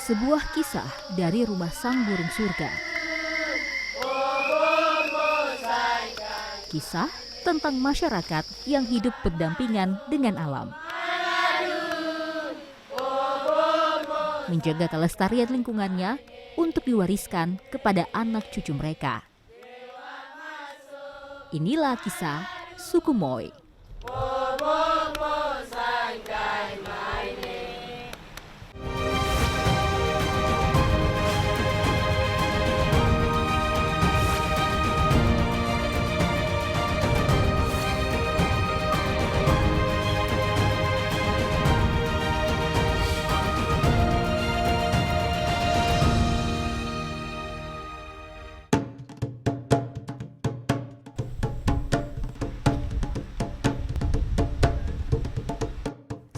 Sebuah kisah dari rumah sang burung surga. Kisah tentang masyarakat yang hidup berdampingan dengan alam. Menjaga kelestarian lingkungannya untuk diwariskan kepada anak cucu mereka. Inilah kisah suku Moy.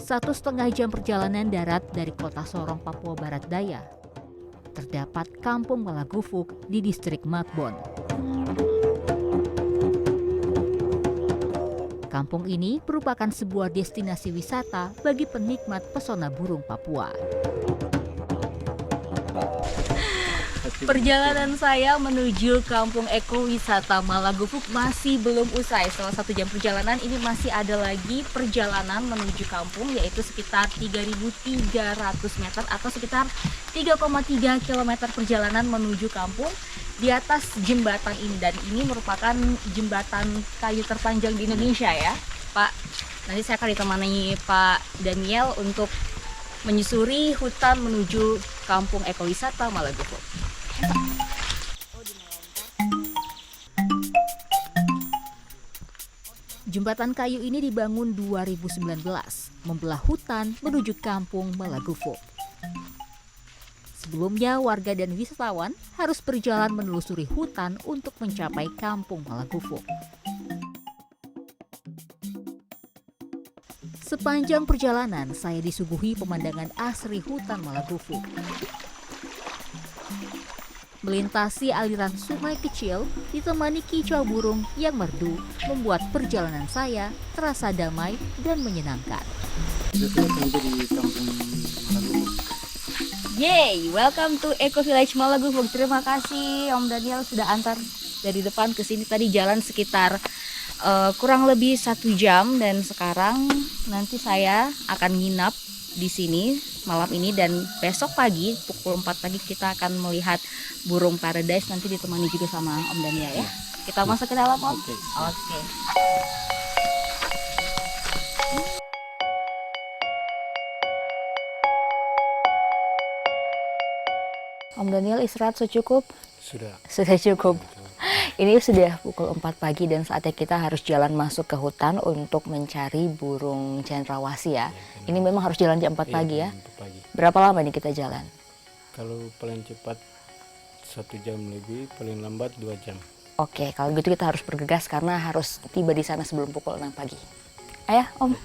Satu setengah jam perjalanan darat dari kota Sorong, Papua Barat Daya, terdapat Kampung Malagufuk di distrik Makbon. Kampung ini merupakan sebuah destinasi wisata bagi penikmat pesona burung Papua. Perjalanan saya menuju Kampung Ekowisata Malagufuk masih belum usai. Setelah 1 jam perjalanan, ini masih ada lagi perjalanan menuju kampung, yaitu sekitar 3.300 meter atau sekitar 3,3 km perjalanan menuju kampung di atas jembatan ini. Dan ini merupakan jembatan kayu terpanjang di Indonesia ya, Pak. Nanti saya akan ditemani Pak Daniel untuk menyusuri hutan menuju Kampung Ekowisata Malagufuk. Jembatan kayu ini dibangun 2019, membelah hutan menuju Kampung Malagufuk. Sebelumnya, warga dan wisatawan harus berjalan menelusuri hutan untuk mencapai Kampung Malagufuk. Sepanjang perjalanan, saya disuguhi pemandangan asri hutan Malagufuk. Melintasi aliran sungai kecil, ditemani kicau burung yang merdu, membuat perjalanan saya terasa damai dan menyenangkan. Yeay, welcome to Eco Village Malagufuk. Terima kasih Om Daniel sudah antar dari depan ke sini. Tadi jalan sekitar kurang lebih 1 jam, dan sekarang nanti saya akan nginap di sini malam ini, dan besok pagi pukul 4 pagi kita akan melihat burung paradise, nanti ditemani juga sama Om Daniel ya. Kita masuk ke dalam, Om. Oke. Om Daniel istirahat secukup? Sudah cukup. Ini sudah pukul 4 pagi dan saatnya kita harus jalan masuk ke hutan untuk mencari burung cendrawasih ya. Ini memang harus jalan jam 4 pagi ya? 4 pagi. Berapa lama nih kita jalan? Kalau paling cepat 1 jam lebih, paling lambat 2 jam. Oke, kalau gitu kita harus bergegas karena harus tiba di sana sebelum pukul 6 pagi. Ayah, Om.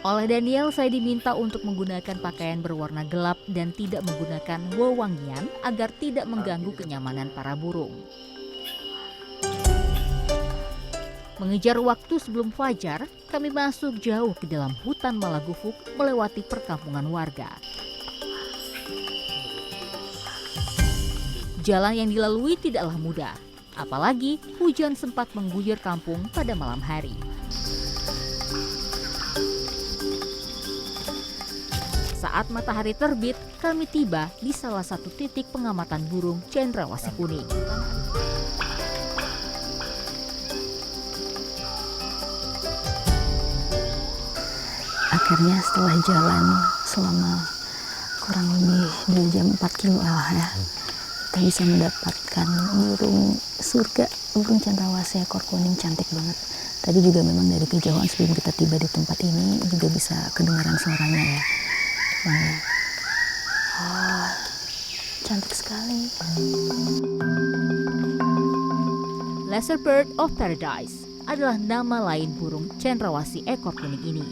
Oleh Daniel, saya diminta untuk menggunakan pakaian berwarna gelap dan tidak menggunakan wewangian agar tidak mengganggu kenyamanan para burung. Mengejar waktu sebelum fajar, kami masuk jauh ke dalam hutan Malagufuk melewati perkampungan warga. Jalan yang dilalui tidaklah mudah, apalagi hujan sempat mengguyur kampung pada malam hari. Saat matahari terbit, kami tiba di salah satu titik pengamatan burung cendrawasih kuning. Akhirnya setelah jalan selama kurang lebih 2 jam 4 kilo ya, kita bisa mendapatkan burung surga, burung cendrawasih ekor kuning cantik banget. Tadi juga memang dari kejauhan sebelum kita tiba di tempat ini juga bisa kedengaran suaranya ya. Oh, cantik sekali. Lesser Bird of Paradise adalah nama lain burung cendrawasih ekor kuning ini.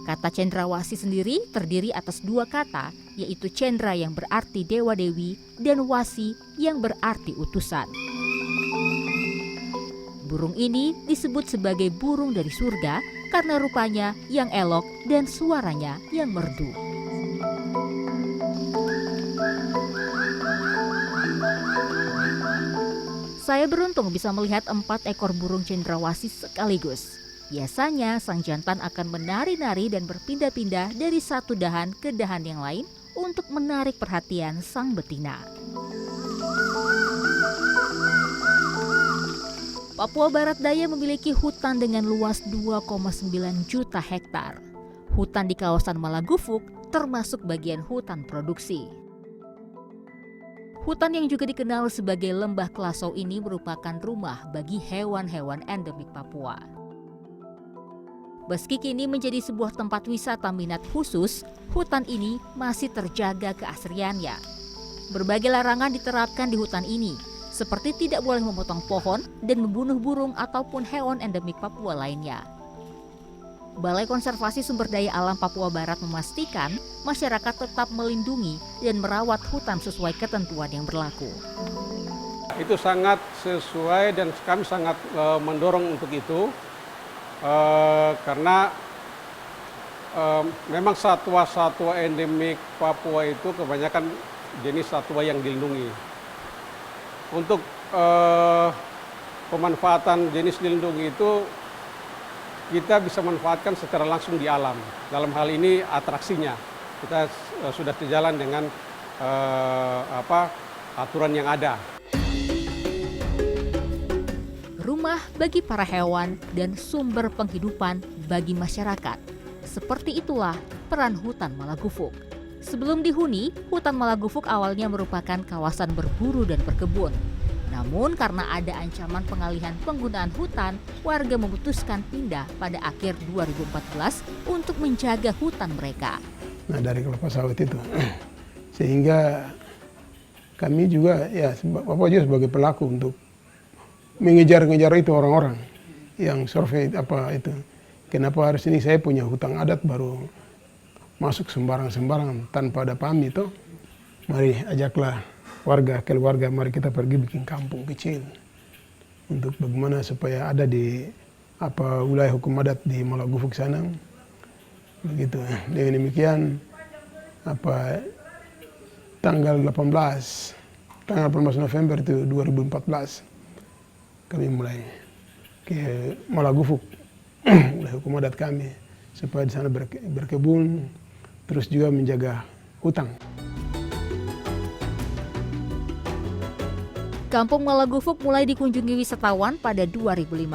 Kata cendrawasih sendiri terdiri atas 2 kata, yaitu cendra yang berarti dewa-dewi dan wasi yang berarti utusan. Burung ini disebut sebagai burung dari surga karena rupanya yang elok dan suaranya yang merdu. Saya beruntung bisa melihat 4 ekor burung cendrawasih sekaligus. Biasanya sang jantan akan menari-nari dan berpindah-pindah dari satu dahan ke dahan yang lain untuk menarik perhatian sang betina. Papua Barat Daya memiliki hutan dengan luas 2,9 juta hektar. Hutan di kawasan Malagufuk termasuk bagian hutan produksi. Hutan yang juga dikenal sebagai Lembah Klasau ini merupakan rumah bagi hewan-hewan endemik Papua. Meski kini menjadi sebuah tempat wisata minat khusus, hutan ini masih terjaga keasriannya. Berbagai larangan diterapkan di hutan ini, seperti tidak boleh memotong pohon dan membunuh burung ataupun hewan endemik Papua lainnya. Balai Konservasi Sumber Daya Alam Papua Barat memastikan masyarakat tetap melindungi dan merawat hutan sesuai ketentuan yang berlaku. Itu sangat sesuai dan kami sangat mendorong untuk itu karena memang satwa-satwa endemik Papua itu kebanyakan jenis satwa yang dilindungi. Untuk pemanfaatan jenis dilindungi itu kita bisa manfaatkan secara langsung di alam. Dalam hal ini atraksinya kita sudah sejalan dengan aturan yang ada. Rumah bagi para hewan dan sumber penghidupan bagi masyarakat. Seperti itulah peran hutan Malagufuk. Sebelum dihuni, hutan Malagufuk awalnya merupakan kawasan berburu dan berkebun. Namun karena ada ancaman pengalihan penggunaan hutan, warga memutuskan pindah pada akhir 2014 untuk menjaga hutan mereka. Nah, dari kelapa sawit itu, sehingga kami juga Bapak juga sebagai pelaku untuk mengejar-ngejar itu orang-orang yang survei itu. Kenapa harus ini saya punya hutang adat baru masuk sembarang-sembarang tanpa ada pamit itu. Mari ajaklah keluarga, mari kita pergi bikin kampung kecil untuk bagaimana supaya ada di wilayah hukum adat di Malagufuk sana. Begitu. Dengan demikian tanggal 18 November itu 2014 kami mulai ke Malagufuk wilayah hukum adat kami supaya di sana berkebun terus juga menjaga hutan. Kampung Malagufuk mulai dikunjungi wisatawan pada 2015.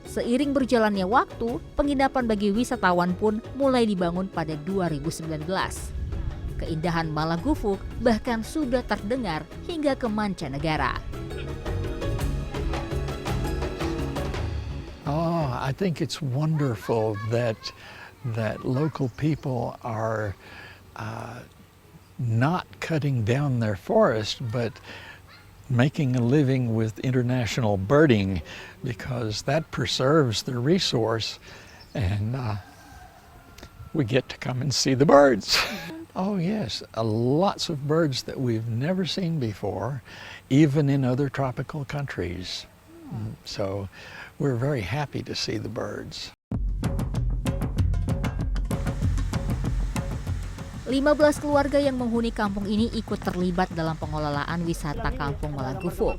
Seiring berjalannya waktu, penginapan bagi wisatawan pun mulai dibangun pada 2019. Keindahan Malagufuk bahkan sudah terdengar hingga ke mancanegara. Oh, I think it's wonderful that local people are not cutting down their forest, but making a living with international birding, because that preserves the resource, and we get to come and see the birds. Oh yes, lots of birds that we've never seen before, even in other tropical countries. So we're very happy to see the birds. 15 keluarga yang menghuni kampung ini ikut terlibat dalam pengelolaan wisata Kampung Malagufuk.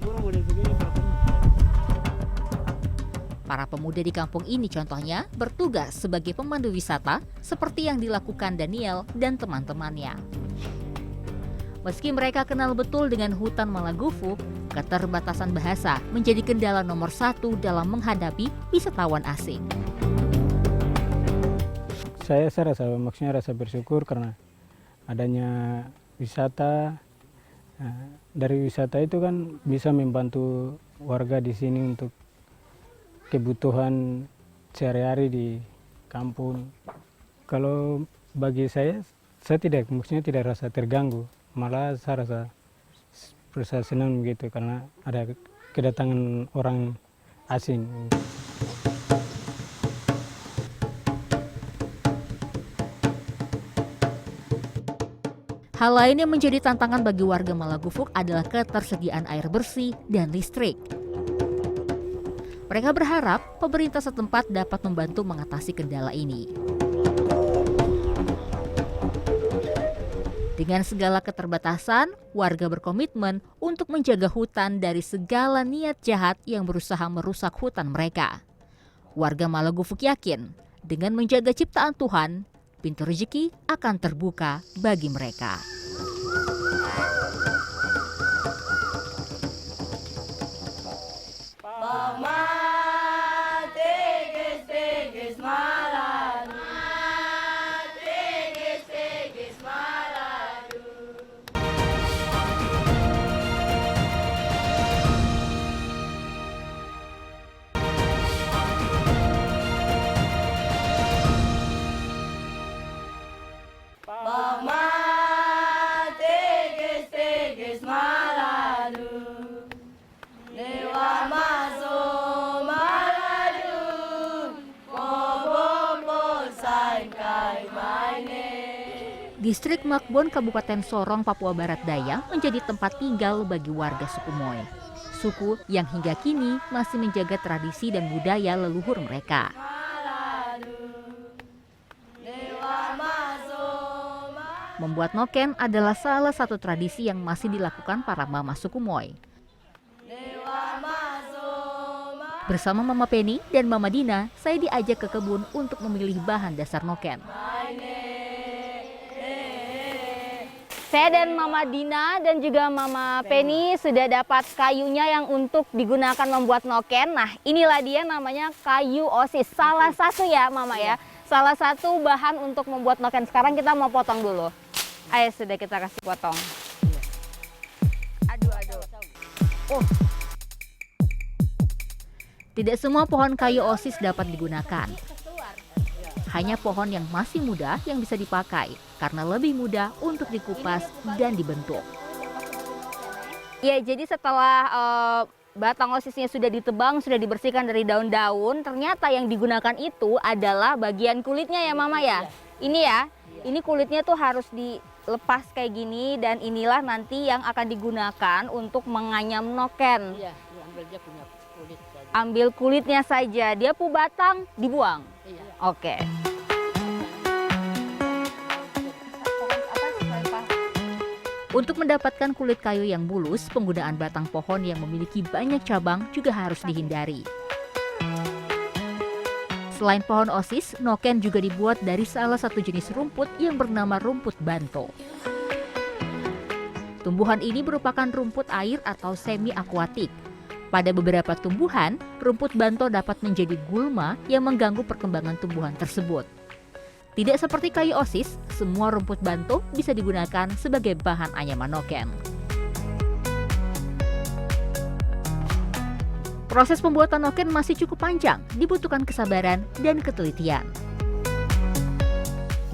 Para pemuda di kampung ini contohnya bertugas sebagai pemandu wisata seperti yang dilakukan Daniel dan teman-temannya. Meski mereka kenal betul dengan hutan Malagufuk, keterbatasan bahasa menjadi kendala nomor 1 dalam menghadapi wisatawan asing. Saya rasa bersyukur karena adanya wisata. Dari wisata itu kan bisa membantu warga di sini untuk kebutuhan sehari-hari di kampung. Kalau bagi saya tidak rasa terganggu, malah saya rasa senang gitu karena ada kedatangan orang asing. Hal lain yang menjadi tantangan bagi warga Malagufuk adalah ketersediaan air bersih dan listrik. Mereka berharap pemerintah setempat dapat membantu mengatasi kendala ini. Dengan segala keterbatasan, warga berkomitmen untuk menjaga hutan dari segala niat jahat yang berusaha merusak hutan mereka. Warga Malagufuk yakin, dengan menjaga ciptaan Tuhan, pintu rezeki akan terbuka bagi mereka. Distrik Makbon, Kabupaten Sorong, Papua Barat Daya menjadi tempat tinggal bagi warga suku Moy. Suku yang hingga kini masih menjaga tradisi dan budaya leluhur mereka. Membuat noken adalah salah satu tradisi yang masih dilakukan para mama suku Moy. Bersama Mama Penny dan Mama Dina, saya diajak ke kebun untuk memilih bahan dasar noken. Saya dan Mama Dina dan juga Mama Penny sudah dapat kayunya yang untuk digunakan membuat noken. Nah, inilah dia namanya kayu osis. Salah satu ya, Mama ya. Salah satu bahan untuk membuat noken. Sekarang kita mau potong dulu. Ayo, sudah kita kasih potong. Aduh. Oh. Tidak semua pohon kayu osis dapat digunakan. Hanya pohon yang masih muda yang bisa dipakai karena lebih mudah untuk dikupas dan dibentuk. Ya, jadi setelah batang osisnya sudah ditebang, sudah dibersihkan dari daun-daun, ternyata yang digunakan itu adalah bagian kulitnya ya Mama ya. Ini ya, ini kulitnya tuh harus dilepas kayak gini dan inilah nanti yang akan digunakan untuk menganyam noken. Iya, ambil dia punya kulit saja. Ambil kulitnya saja, dia pu batang dibuang. Iya. Oke. Untuk mendapatkan kulit kayu yang mulus, penggunaan batang pohon yang memiliki banyak cabang juga harus dihindari. Selain pohon osis, noken juga dibuat dari salah satu jenis rumput yang bernama rumput banto. Tumbuhan ini merupakan rumput air atau semi-akuatik. Pada beberapa tumbuhan, rumput banto dapat menjadi gulma yang mengganggu perkembangan tumbuhan tersebut. Tidak seperti kayu osis, semua rumput banto bisa digunakan sebagai bahan anyaman noken. Proses pembuatan noken masih cukup panjang, dibutuhkan kesabaran dan ketelitian.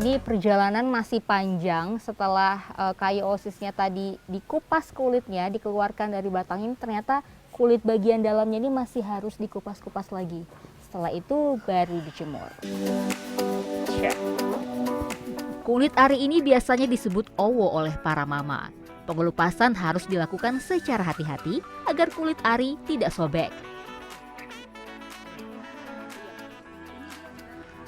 Ini perjalanan masih panjang. Setelah kayu osisnya tadi dikupas kulitnya, dikeluarkan dari batang ini, ternyata kulit bagian dalamnya ini masih harus dikupas-kupas lagi. Setelah itu baru dijemur. Kulit ari ini biasanya disebut owo oleh para mama. Pengelupasan harus dilakukan secara hati-hati agar kulit ari tidak sobek.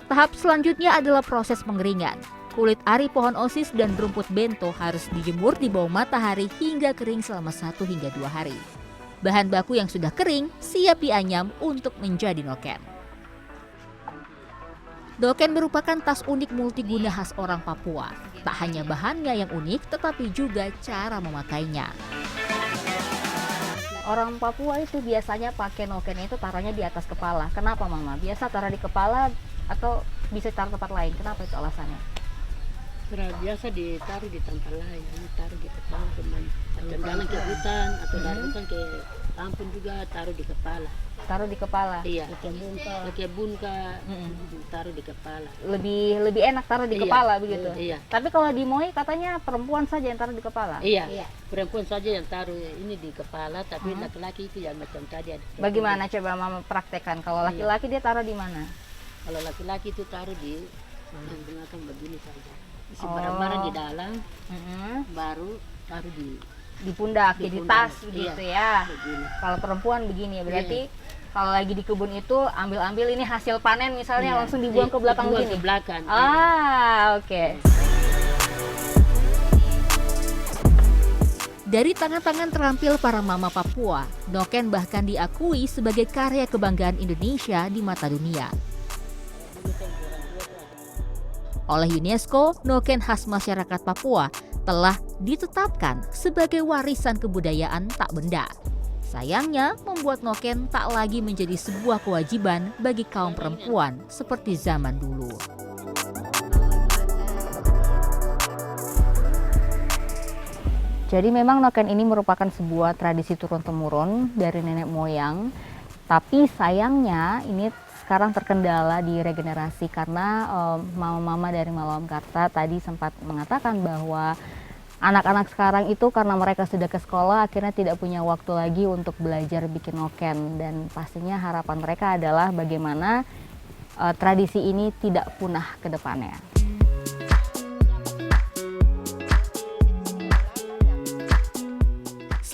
Tahap selanjutnya adalah proses pengeringan. Kulit ari pohon osis dan rumput bento harus dijemur di bawah matahari hingga kering selama 1 hingga 2 hari. Bahan baku yang sudah kering siap dianyam untuk menjadi noken. Noken merupakan tas unik multiguna khas orang Papua. Tak hanya bahannya yang unik, tetapi juga cara memakainya. Orang Papua itu biasanya pakai noken itu taruhnya di atas kepala. Kenapa Mama? Biasa taruh di kepala atau bisa taruh tempat lain? Kenapa itu alasannya? Biasa ditaruh di tempat lain, ini taruh di kepala teman. Jalan ke hutan atau dari hutan ke kampung juga taruh di kepala. Taruh di kepala. Iya. Ke kebun taruh di kepala. Lebih enak taruh di kepala begitu. Iya. Tapi kalau di Moi katanya perempuan saja yang taruh di kepala. Iya. Perempuan saja yang taruh ini di kepala, tapi laki-laki itu yang macam tadi ada. Bagaimana coba Mama praktekkan? Kalau laki-laki dia taruh di mana? Kalau laki-laki itu taruh di yang belakang begini saja. Isi barang-barang di dalam, baru taruh di pundak, jadi tas pundak. begitu Iya, ya. begini. Kalau perempuan begini ya, berarti Kalau lagi di kebun itu ambil-ambil ini hasil panen misalnya Iya, langsung dibuang ke belakang dibuang begini. ke belakang. Oke. Dari tangan-tangan terampil para mama Papua, noken bahkan diakui sebagai karya kebanggaan Indonesia di mata dunia. Oleh UNESCO, noken khas masyarakat Papua telah ditetapkan sebagai warisan kebudayaan tak benda. Sayangnya, membuat noken tak lagi menjadi sebuah kewajiban bagi kaum perempuan seperti zaman dulu. Jadi memang noken ini merupakan sebuah tradisi turun-temurun dari nenek moyang. Tapi sayangnya ini sekarang terkendala di regenerasi karena mama-mama dari Malawamkarta tadi sempat mengatakan bahwa anak-anak sekarang itu karena mereka sudah ke sekolah akhirnya tidak punya waktu lagi untuk belajar bikin noken. Dan pastinya harapan mereka adalah bagaimana tradisi ini tidak punah ke depannya.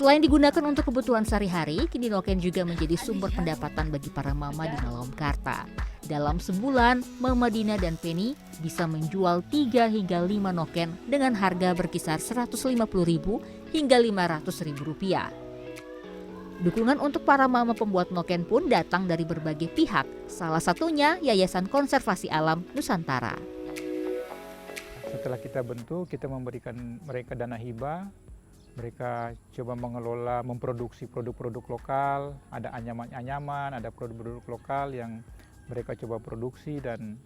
Selain digunakan untuk kebutuhan sehari-hari, kini noken juga menjadi sumber pendapatan bagi para mama di Malawamkarta. Dalam sebulan, Mama Dina dan Penny bisa menjual 3 hingga 5 noken dengan harga berkisar Rp150.000 hingga Rp500.000. Dukungan untuk para mama pembuat noken pun datang dari berbagai pihak, salah satunya Yayasan Konservasi Alam Nusantara. Setelah kita bentuk, kita memberikan mereka dana hibah. Mereka coba mengelola, memproduksi produk-produk lokal, ada anyaman-anyaman, ada produk-produk lokal yang mereka coba produksi dan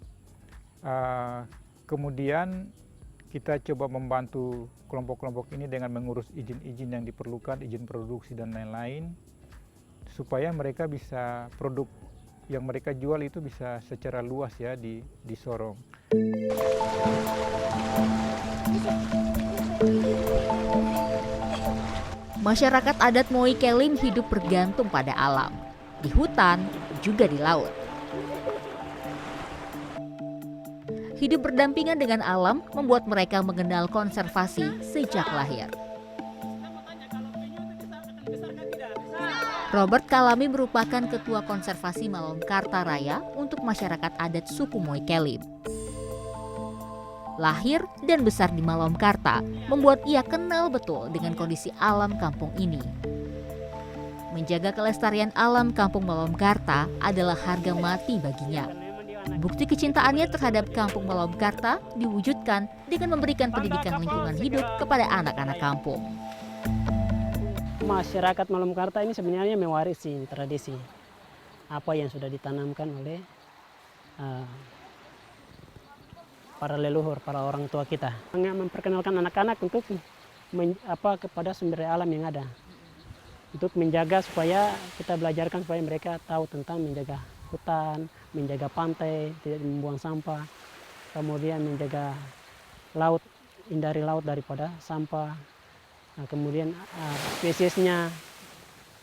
kemudian kita coba membantu kelompok-kelompok ini dengan mengurus izin-izin yang diperlukan, izin produksi dan lain-lain, supaya mereka bisa produk yang mereka jual itu bisa secara luas ya di Sorong. Masyarakat adat Moi Kelim hidup bergantung pada alam, di hutan juga di laut. Hidup berdampingan dengan alam membuat mereka mengenal konservasi sejak lahir. Robert Kalami merupakan Ketua Konservasi Malawamkarta Raya untuk masyarakat adat suku Moi Kelim. Lahir dan besar di Malawamkarta membuat ia kenal betul dengan kondisi alam kampung ini. Menjaga kelestarian alam kampung Malawamkarta adalah harga mati baginya. Bukti kecintaannya terhadap kampung Malawamkarta diwujudkan dengan memberikan pendidikan lingkungan hidup kepada anak-anak kampung. Masyarakat Malawamkarta ini sebenarnya mewarisi tradisi apa yang sudah ditanamkan oleh para leluhur, para orang tua kita. Memperkenalkan anak-anak untuk kepada sumber daya alam yang ada. Untuk menjaga supaya kita belajarkan supaya mereka tahu tentang menjaga hutan, menjaga pantai, tidak membuang sampah, kemudian menjaga laut, hindari laut daripada sampah. Nah, kemudian spesiesnya,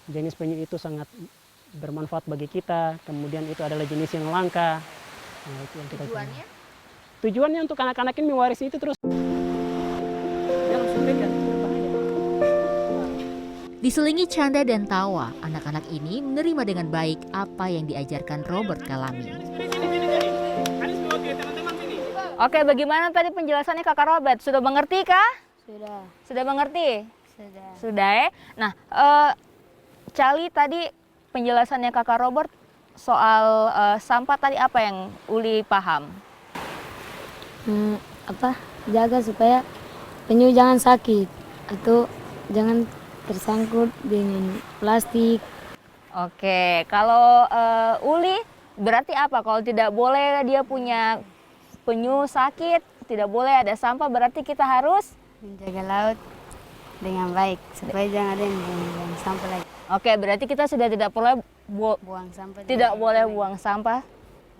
jenis penyu itu sangat bermanfaat bagi kita, kemudian itu adalah jenis yang langka. Nah, itu yang kita Tujuannya untuk anak-anak ini mewarisi itu terus. Jangan sampaikan, berbahaya. Diselingi canda dan tawa, anak-anak ini menerima dengan baik apa yang diajarkan Robert Kalami. Oke, bagaimana tadi penjelasannya Kakak Robert? Sudah mengerti kah? Sudah. Sudah mengerti? Sudah. Sudah ya? Nah, Cali tadi penjelasannya Kakak Robert soal sampah tadi apa yang Uli paham? Jaga supaya penyu jangan sakit atau jangan tersangkut dengan plastik. Oke, kalau Uli berarti apa? Kalau tidak boleh dia punya penyu sakit, tidak boleh ada sampah, berarti kita harus Menjaga laut dengan baik supaya jangan ada yang buang sampah lagi. Oke, berarti kita sudah tidak boleh Buang sampah tidak boleh buang sampah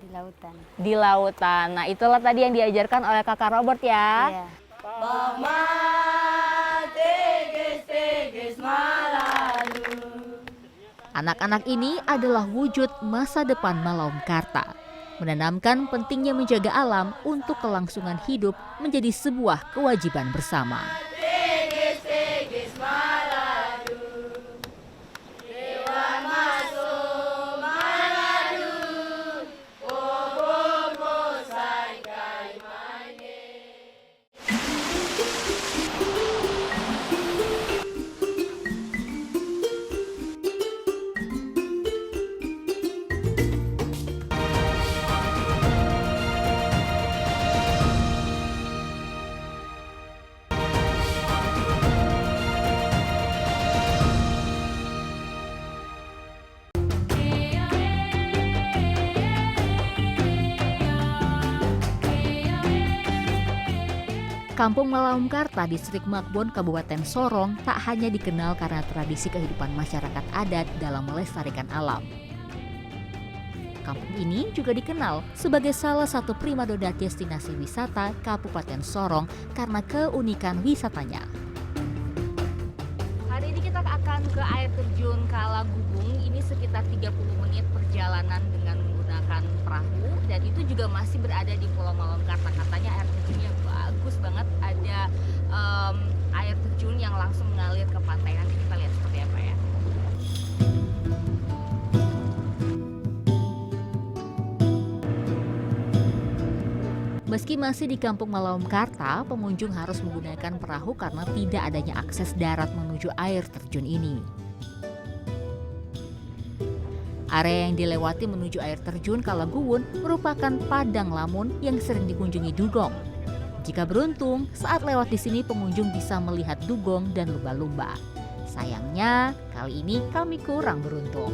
di lautan. di lautan. Nah, itulah tadi yang diajarkan oleh Kakak Robert ya. Iya. Anak-anak ini adalah wujud masa depan Malawamkarta, menanamkan pentingnya menjaga alam untuk kelangsungan hidup menjadi sebuah kewajiban bersama. Kampung Malaumkarta, Distrik Makbon, Kabupaten Sorong tak hanya dikenal karena tradisi kehidupan masyarakat adat dalam melestarikan alam. Kampung ini juga dikenal sebagai salah satu primadona destinasi wisata Kabupaten Sorong karena keunikan wisatanya. Hari ini kita akan ke air terjun Kalagubung. Ini sekitar 30 menit perjalanan dengan menggunakan perahu, dan itu juga masih berada di Pulau Malaumkarta. Katanya air terjunnya bagus banget, ada air terjun yang langsung mengalir ke pantai. Nanti kita lihat seperti apa ya. Meski masih di Kampung Malaumkarta, pengunjung harus menggunakan perahu karena tidak adanya akses darat menuju air terjun ini. Area yang dilewati menuju air terjun Kalagubung merupakan padang lamun yang sering dikunjungi dugong. Jika beruntung, saat lewat di sini pengunjung bisa melihat dugong dan lumba-lumba. Sayangnya, kali ini kami kurang beruntung.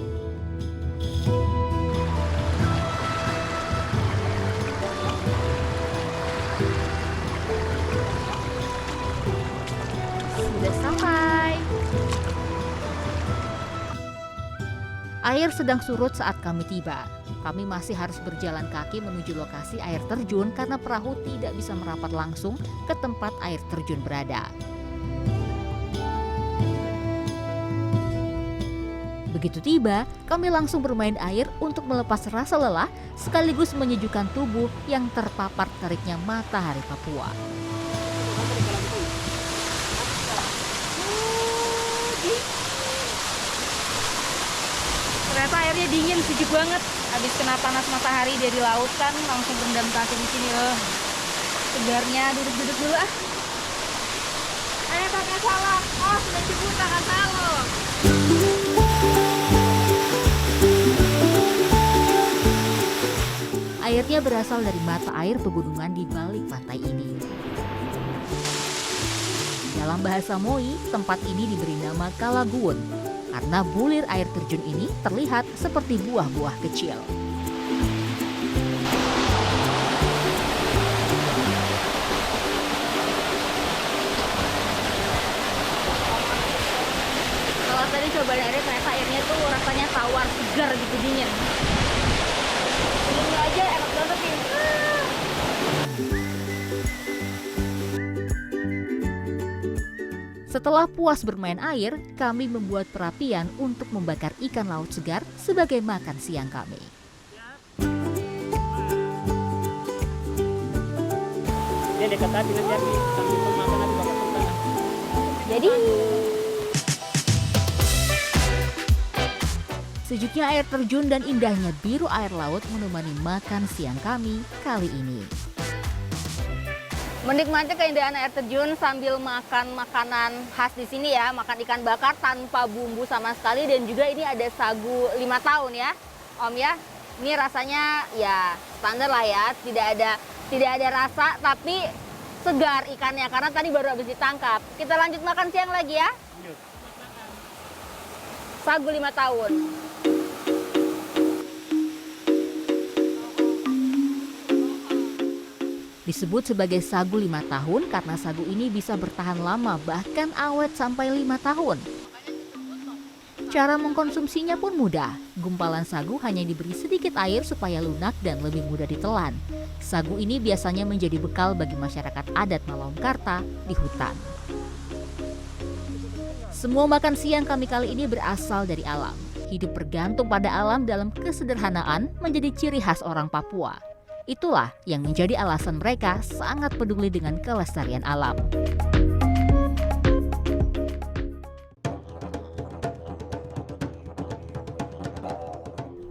Sudah sampai. Air sedang surut saat kami tiba. Kami masih harus berjalan kaki menuju lokasi air terjun karena perahu tidak bisa merapat langsung ke tempat air terjun berada. Begitu tiba, kami langsung bermain air untuk melepas rasa lelah sekaligus menyejukkan tubuh yang terpapar teriknya matahari Papua. Ternyata airnya dingin, sejuk banget. Habis kena panas matahari dari laut kan, langsung rendam kaki di sini. Segarnya, duduk-duduk dulu ah. Kakak salah. Oh, sudah cukup kakak salah. Airnya berasal dari mata air pegunungan di balik pantai ini. Dalam bahasa Moi, tempat ini diberi nama Kalagubung karena bulir air terjun ini terlihat seperti buah-buah kecil. Kalau tadi cobain airnya, ternyata airnya tuh rasanya tawar, segar gitu, dingin. Ini aja enak banget nih. Setelah puas bermain air, kami membuat perapian untuk membakar ikan laut segar sebagai makan siang kami. Dia dekat api nanti api sambil makan api bakar tanah. Jadi sejuknya air terjun dan indahnya biru air laut menemani makan siang kami kali ini. Menikmati keindahan air terjun sambil makan makanan khas di sini ya, makan ikan bakar tanpa bumbu sama sekali, dan juga ini ada sagu 5 tahun ya, Om ya. Ini rasanya ya standar lah ya, tidak ada rasa tapi segar ikannya karena tadi baru habis ditangkap. Kita lanjut makan siang lagi ya. Sagu 5 tahun. Disebut sebagai sagu 5 tahun karena sagu ini bisa bertahan lama, bahkan awet sampai 5 tahun. Cara mengkonsumsinya pun mudah. Gumpalan sagu hanya diberi sedikit air supaya lunak dan lebih mudah ditelan. Sagu ini biasanya menjadi bekal bagi masyarakat adat Malaumkarta di hutan. Semua makan siang kami kali ini berasal dari alam. Hidup bergantung pada alam dalam kesederhanaan menjadi ciri khas orang Papua. Itulah yang menjadi alasan mereka sangat peduli dengan kelestarian alam.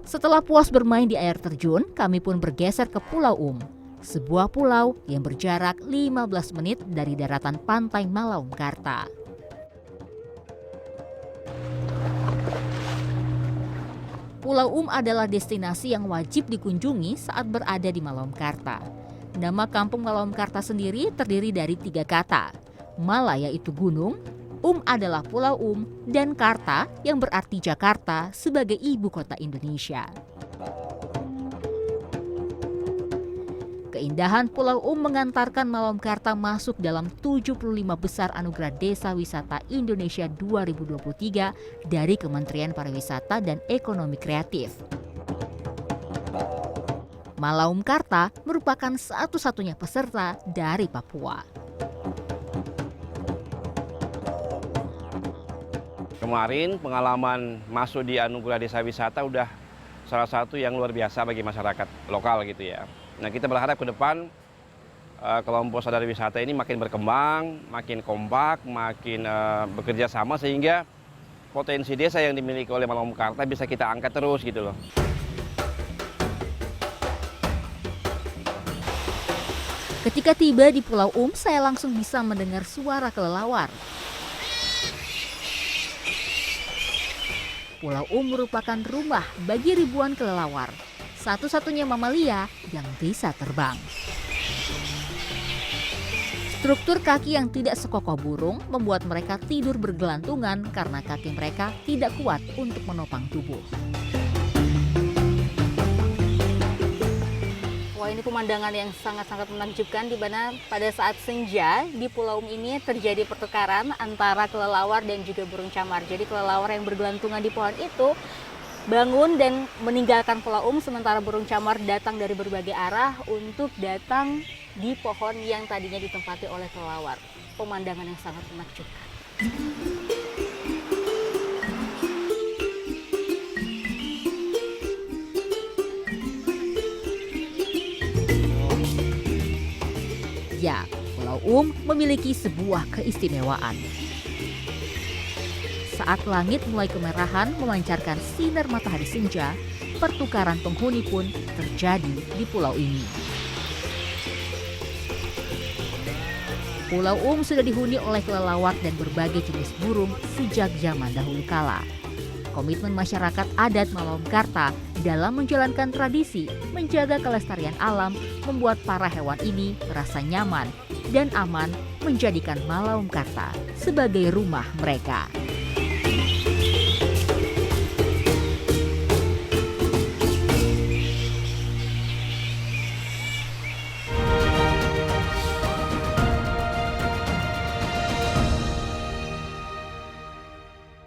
Setelah puas bermain di air terjun, kami pun bergeser ke Pulau sebuah pulau yang berjarak 15 menit dari daratan pantai Malaumkarta. Pulau adalah destinasi yang wajib dikunjungi saat berada di Malaumkarta. Nama kampung Malaumkarta sendiri terdiri dari 3 kata. Mala yaitu gunung, adalah Pulau dan Karta yang berarti Jakarta sebagai ibu kota Indonesia. Keindahan Pulau mengantarkan Malaumkarta masuk dalam 75 besar anugerah desa wisata Indonesia 2023 dari Kementerian Pariwisata dan Ekonomi Kreatif. Malaumkarta merupakan satu-satunya peserta dari Papua. Kemarin pengalaman masuk di Anugerah Desa Wisata udah salah satu yang luar biasa bagi masyarakat lokal gitu ya. Nah, kita berharap ke depan kelompok sadar wisata ini makin berkembang, makin kompak, makin bekerja sama sehingga potensi desa yang dimiliki oleh Malaumkarta bisa kita angkat terus gitu loh. Ketika tiba di Pulau saya langsung bisa mendengar suara kelelawar. Pulau merupakan rumah bagi ribuan kelelawar, satu-satunya mamalia yang bisa terbang. Struktur kaki yang tidak sekokoh burung membuat mereka tidur bergelantungan karena kaki mereka tidak kuat untuk menopang tubuh. Wah, ini pemandangan yang sangat-sangat menakjubkan di mana pada saat senja di Pulau ini terjadi pertukaran antara kelelawar dan juga burung camar. Jadi kelelawar yang bergelantungan di pohon itu bangun dan meninggalkan Pulau sementara burung camar datang dari berbagai arah untuk datang di pohon yang tadinya ditempati oleh kelelawar. Pemandangan yang sangat menakjubkan. Ya, Pulau memiliki sebuah keistimewaan. Saat langit mulai kemerahan memancarkan sinar matahari senja, pertukaran penghuni pun terjadi di pulau ini. Pulau sudah dihuni oleh kelelawar dan berbagai jenis burung sejak zaman dahulu kala. Komitmen masyarakat adat Malaumkarta dalam menjalankan tradisi menjaga kelestarian alam membuat para hewan ini merasa nyaman dan aman menjadikan Malaumkarta sebagai rumah mereka.